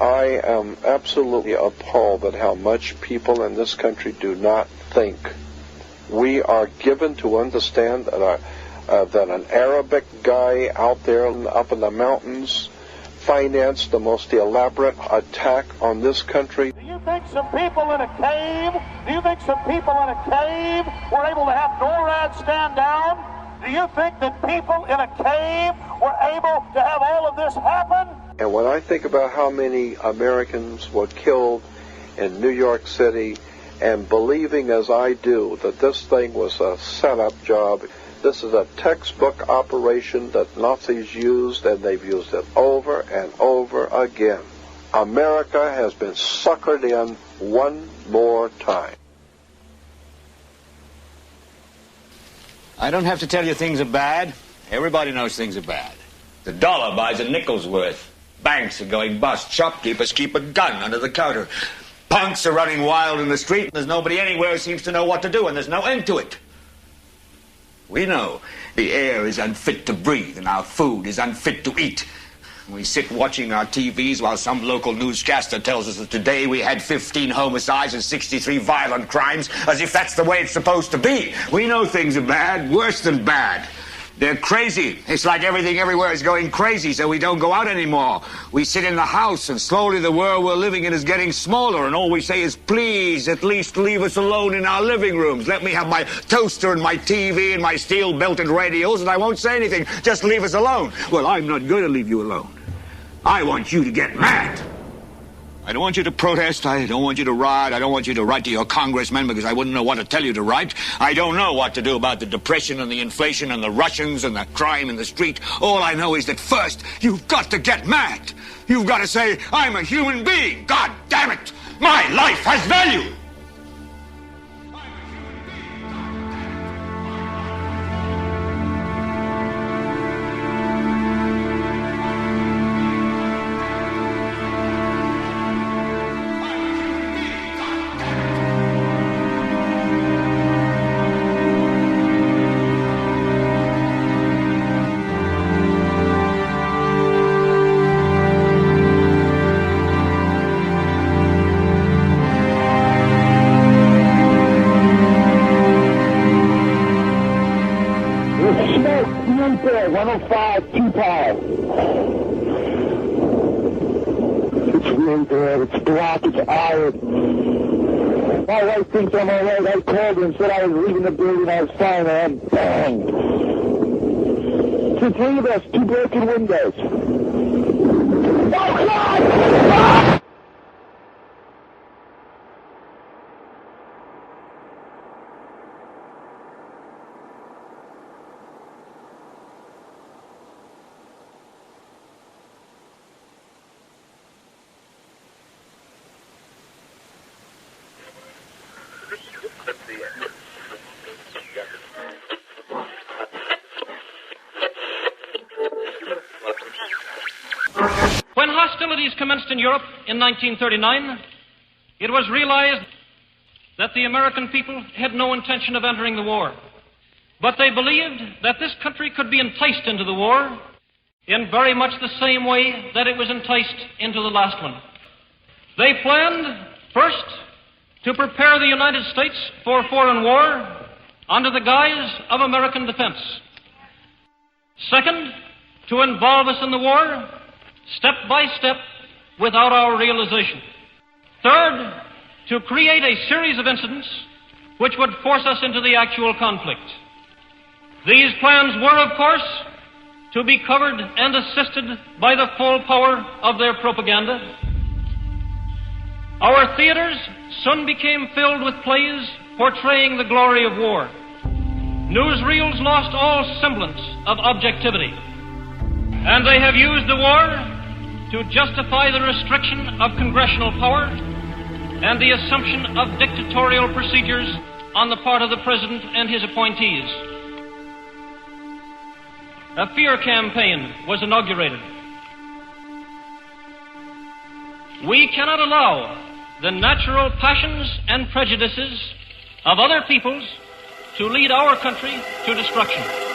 I am absolutely appalled at how much people in this country do not think. We are given to understand that an Arabic guy out there up in the mountains financed the most elaborate attack on this country. Do you think some people in a cave were able to have NORAD stand down? Do you think that people in a cave were able to have all of this happen? And when I think about how many Americans were killed in New York City, and believing as I do that this thing was a setup job, this is a textbook operation that Nazis used, and they've used it over and over again. America has been suckered in one more time. I don't have to tell you things are bad. Everybody knows things are bad. The dollar buys a nickel's worth. Banks are going bust. Shopkeepers keep a gun under the counter. Punks are running wild in the street. There's nobody anywhere who seems to know what to do, and there's no end to it. We know the air is unfit to breathe and our food is unfit to eat. We sit watching our TVs while some local newscaster tells us that today we had 15 homicides and 63 violent crimes, as if that's the way it's supposed to be. We know things are bad, worse than bad. They're crazy. It's like everything everywhere is going crazy, so we don't go out anymore. We sit in the house, and slowly the world we're living in is getting smaller, and all we say is, please, at least leave us alone in our living rooms. Let me have my toaster and my TV and my steel-belted radios, and I won't say anything. Just leave us alone. Well, I'm not going to leave you alone. I want you to get mad. I don't want you to protest. I don't want you to riot. I don't want you to write to your congressmen because I wouldn't know what to tell you to write. I don't know what to do about the depression and the inflation and the Russians and the crime in the street. All I know is that first, you've got to get mad. You've got to say, I'm a human being. God damn it. My life has value. It's black, it's iron. My wife thinks I'm all right. I called her and said I was leaving the building. I was fine, and bang. Two, three of us, two broken windows. Oh, God! Ah! When hostilities commenced in Europe in 1939, it was realized that the American people had no intention of entering the war. But they believed that this country could be enticed into the war in very much the same way that it was enticed into the last one. They planned, first, to prepare the United States for foreign war under the guise of American defense. Second, to involve us in the war step by step without our realization. Third, to create a series of incidents which would force us into the actual conflict. These plans were, of course, to be covered and assisted by the full power of their propaganda. Our theaters soon became filled with plays portraying the glory of war. Newsreels lost all semblance of objectivity, and they have used the war to justify the restriction of congressional power and the assumption of dictatorial procedures on the part of the President and his appointees. A fear campaign was inaugurated. We cannot allow the natural passions and prejudices of other peoples to lead our country to destruction.